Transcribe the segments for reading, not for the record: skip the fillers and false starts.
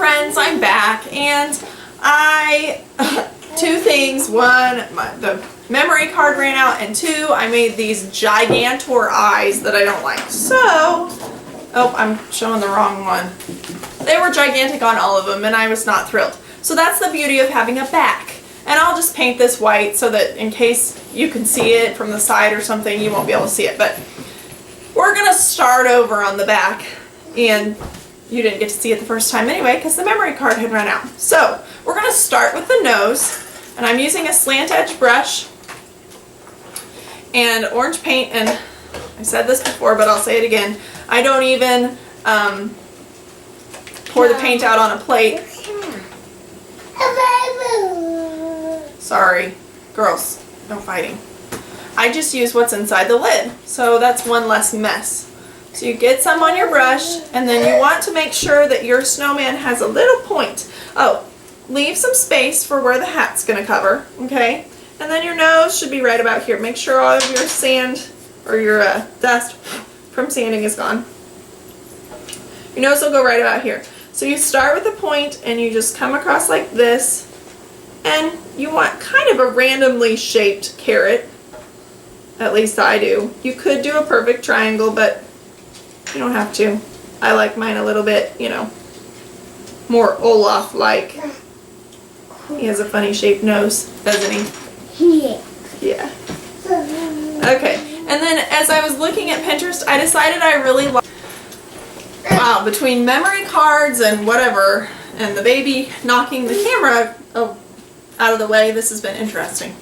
friends, I'm back, and two things. One, the memory card ran out, and two, I made these gigantor eyes that I don't like. So, oh, I'm showing the wrong one. They were gigantic on all of them, and I was not thrilled. So that's the beauty of having a back. And I'll just paint this white so that in case you can see it from the side or something, you won't be able to see it. But we're going to start over on the back, and you didn't get to see it the first time anyway because the memory card had run out. So we're going to start with the nose, and I'm using a slant edge brush and orange paint, and I said this before but I'll say it again. I don't even pour the paint out on a plate. Sorry, girls, no fighting. I just use what's inside the lid, so that's one less mess. So you get some on your brush, and then you want to make sure that your snowman has a little point. Oh, leave some space for where the hat's going to cover, okay? And then your nose should be right about here. Make sure all of your sand or your dust from sanding is gone. Your nose will go right about here. So you start with a point, and you just come across like this, and you want kind of a randomly shaped carrot. At least I do. You could do a perfect triangle, but you don't have to. I like mine a little bit, you know, more Olaf-like. He has a funny shaped nose, doesn't he? Yeah. Yeah. Okay, and then as I was looking at Pinterest, I decided I really like, wow, between memory cards and whatever, and the baby knocking the camera out of the way, this has been interesting.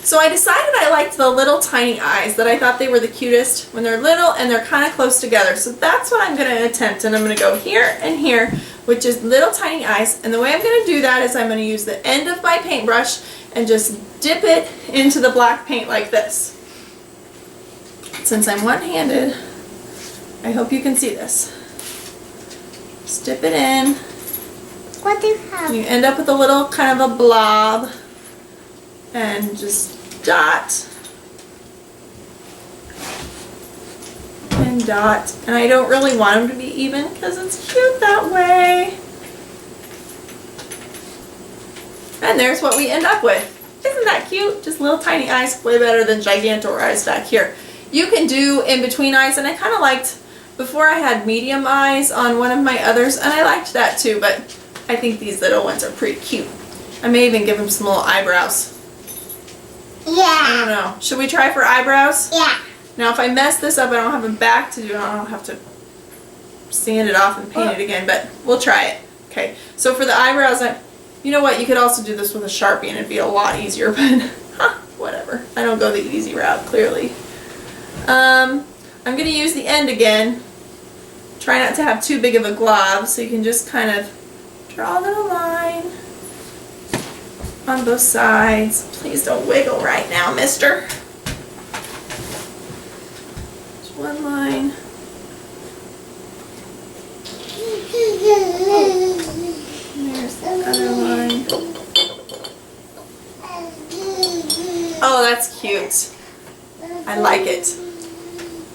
So I decided I liked the little tiny eyes, that I thought they were the cutest when they're little and they're kind of close together. So that's what I'm going to attempt, and I'm going to go here and here with just little tiny eyes. And the way I'm going to do that is I'm going to use the end of my paintbrush and just dip it into the black paint like this. Since I'm one-handed, I hope you can see this. Just dip it in. What do you have? You end up with a little kind of a blob. And just dot and dot, and I don't really want them to be even because it's cute that way. And there's what we end up with. Isn't that cute? Just little tiny eyes, way better than gigantor eyes back here. You can do in between eyes, and I kind of liked, before I had medium eyes on one of my others, and I liked that too, but I think these little ones are pretty cute. I may even give them some little eyebrows. Yeah. I don't know. Should we try for eyebrows? Yeah. Now if I mess this up, I don't have a back to do it. I don't have to sand it off and paint it again, but we'll try it. Okay, so for the eyebrows, you know what, you could also do this with a Sharpie and it'd be a lot easier, but whatever. I don't go the easy route, clearly. I'm going to use the end again. Try not to have too big of a glob, so you can just kind of draw a little line on both sides. Please don't wiggle right now, mister. Just one line. And there's the other line. Oh, that's cute. I like it.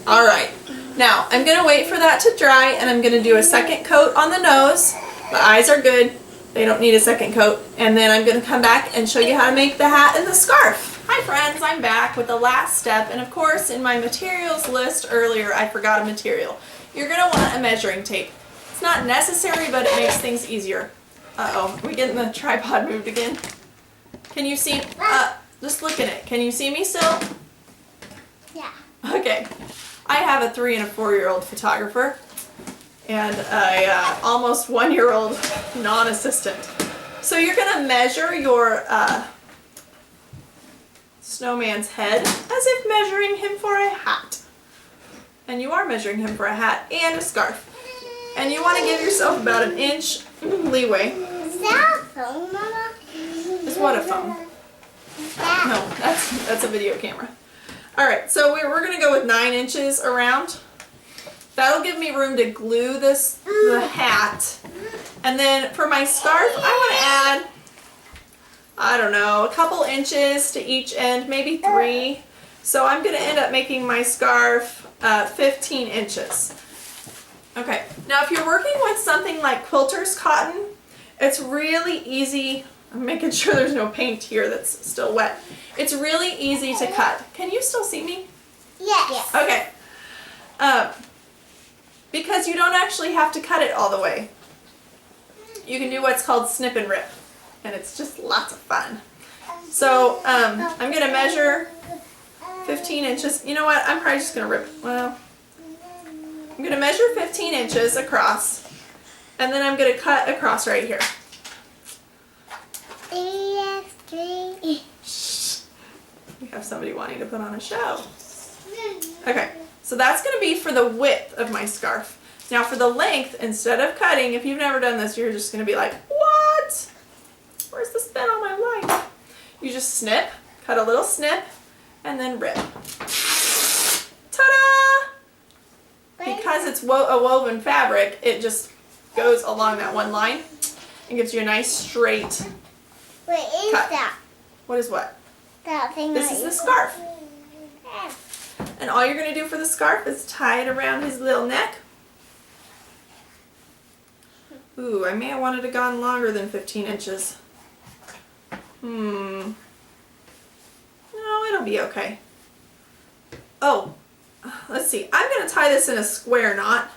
Alright. Now, I'm going to wait for that to dry, and I'm going to do a second coat on the nose. The eyes are good. They don't need a second coat. And then I'm going to come back and show you how to make the hat and the scarf. Hi friends, I'm back with the last step. And of course, in my materials list earlier, I forgot a material. You're going to want a measuring tape. It's not necessary, but it makes things easier. Uh-oh, are we getting the tripod moved again? Can you see? Just look at it. Can you see me still? Yeah. Okay. I have a 3- and a 4-year-old photographer and a almost 1-year-old non-assistant. So you're going to measure your snowman's head as if measuring him for a hat. And you are measuring him for a hat and a scarf. And you want to give yourself about 1 inch leeway. Is that a phone, Mama? Is what a phone? No, that's a video camera. Alright, so we're going to go with 9 inches around. That'll give me room to glue the hat. And then for my scarf, I want to add, I don't know, a couple inches to each end, maybe 3. So I'm going to end up making my scarf 15 inches. Okay, now if you're working with something like quilter's cotton, it's really easy. I'm making sure there's no paint here that's still wet. It's really easy to cut. Can you still see me? Yes. Okay. Because you don't actually have to cut it all the way. You can do what's called snip and rip, and it's just lots of fun. So I'm going to measure 15 inches. You know what? I'm probably just going to rip. Well, I'm going to measure 15 inches across, and then I'm going to cut across right here. We have somebody wanting to put on a show. Okay, so that's going to be for the width of my scarf. Now for the length, instead of cutting, if you've never done this, you're just going to be like, what? Where's the spin on my life? You just snip, cut a little snip, and then rip. Ta-da! Because it's a woven fabric, it just goes along that one line and gives you a nice straight What is cut. that? What is what? That thing. This is the scarf. And all you're going to do for the scarf is tie it around his little neck. Ooh, I may have wanted it gone longer than 15 inches. No, it'll be okay. Oh, let's see. I'm going to tie this in a square knot.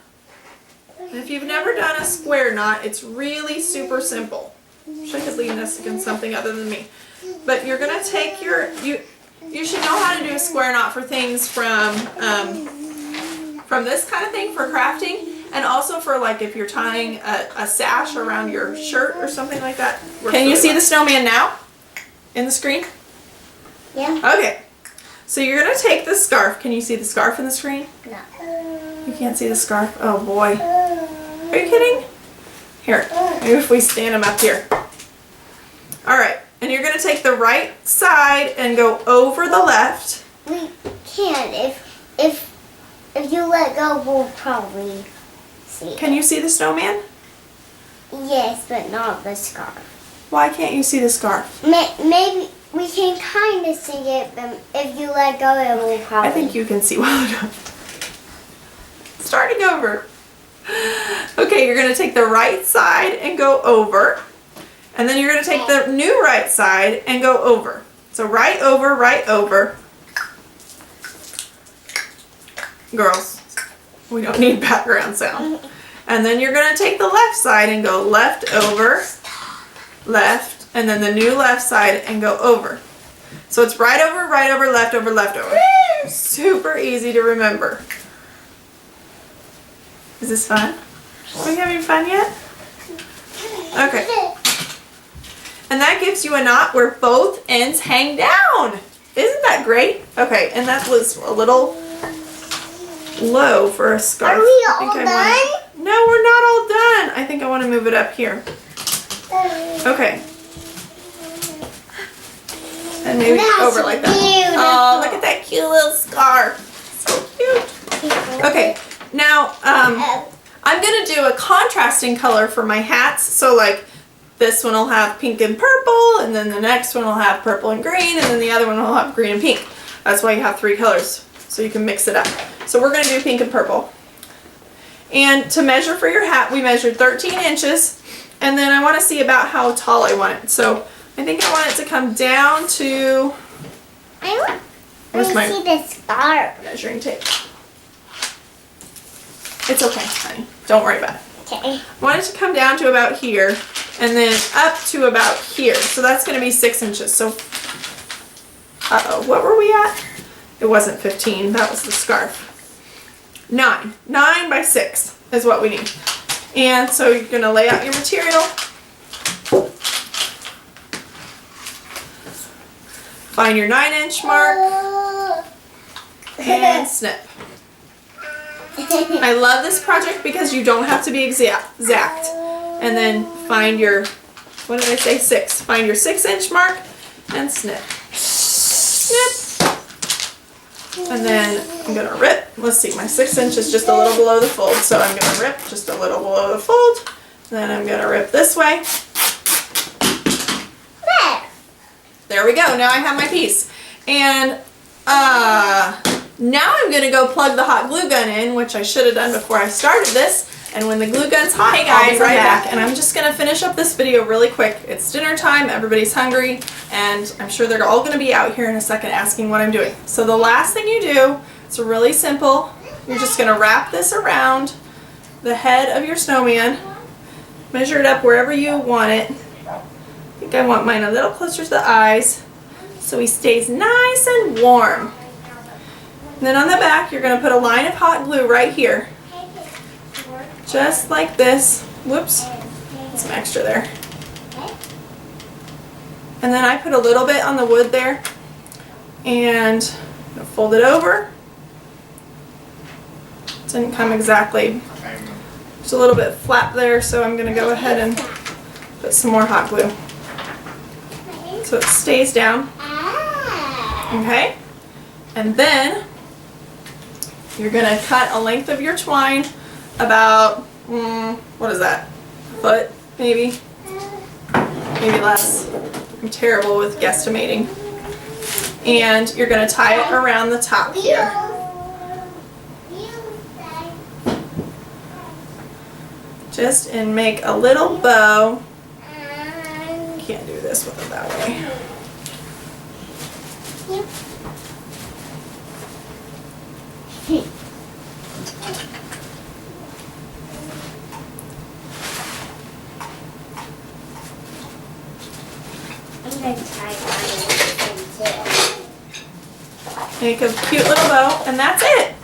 And if you've never done a square knot, it's really super simple. Wish I could lean this against something other than me. But you're going to take your... You should know how to do a square knot for things from this kind of thing for crafting, and also for like if you're tying a sash around your shirt or something like that. Can you see the snowman now in the screen? Yeah. Okay. So you're going to take the scarf. Can you see the scarf in the screen? No. You can't see the scarf? Oh boy. Are you kidding? Here, maybe if we stand him up here. Alright, and you're going to take the right side and go over the left. We can. If you let go, we'll probably see. Can you see the snowman? Yes, but not the scarf. Why can't you see the scarf? Maybe we can kind of see it, but if you let go, it will probably... I think you can see well enough. Starting over. Okay, you're going to take the right side and go over. And then you're going to take the new right side and go over. So right over, right over. Girls, we don't need background sound. And then you're going to take the left side and go left over, left, and then the new left side and go over. So it's right over, left over, left over. Super easy to remember. Is this fun? Are you having fun yet? Okay. And that gives you a knot where both ends hang down. Isn't that great? Okay, and that was a little low for a scarf. Are we all done? No, we're not all done. I think I want to move it up here. Okay. And maybe That's over like that. beautiful. Oh, look at that cute little scarf. So cute. Okay, now I'm going to do a contrasting color for my hats. So like this one will have pink and purple, and then the next one will have purple and green, and then the other one will have green and pink. That's why you have 3 colors, so you can mix it up. So we're going to do pink and purple. And to measure for your hat, we measured 13 inches, and then I want to see about how tall I want it. So I think I want it to come down to... Where's my see the scarf. measuring tape? It's okay, honey. Don't worry about it. Okay. I want it to come down to about here, and then up to about here. So that's going to be 6 inches. So, what were we at? It wasn't 15. That was the scarf. 9. 9 by 6 is what we need. And so you're going to lay out your material. Find your 9-inch mark and snip. I love this project because you don't have to be exact. And then find your, what did I say, 6. Find your 6-inch mark and snip. Snip. And then I'm going to rip. Let's see, my 6 inch is just a little below the fold, so I'm going to rip just a little below the fold. Then I'm going to rip this way. There we go. Now I have my piece. And Now I'm gonna go plug the hot glue gun in, which I should have done before I started this. And when the glue gun's hot, hey guys, I'll be right back. And I'm just gonna finish up this video really quick. It's dinner time, everybody's hungry, and I'm sure they're all gonna be out here in a second asking what I'm doing. So the last thing you do, it's really simple. You're just gonna wrap this around the head of your snowman. Measure it up wherever you want it. I think I want mine a little closer to the eyes so he stays nice and warm. And then on the back, you're gonna put a line of hot glue right here. Just like this. Whoops, some extra there. And then I put a little bit on the wood there and I'm gonna fold it over. Didn't come exactly. There's a little bit flap there, so I'm gonna go ahead and put some more hot glue so it stays down. Okay, and then you're gonna cut a length of your twine about, what is that, a foot maybe less. I'm terrible with guesstimating. And you're gonna tie it around the top here. Just and make a little bow. Can't do this with it that way. I'm going to try mine. Make a cute little bow, and that's it.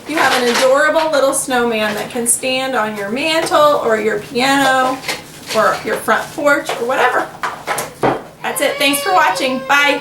You have an adorable little snowman that can stand on your mantle or your piano or your front porch or whatever. That's it. Thanks for watching. Bye.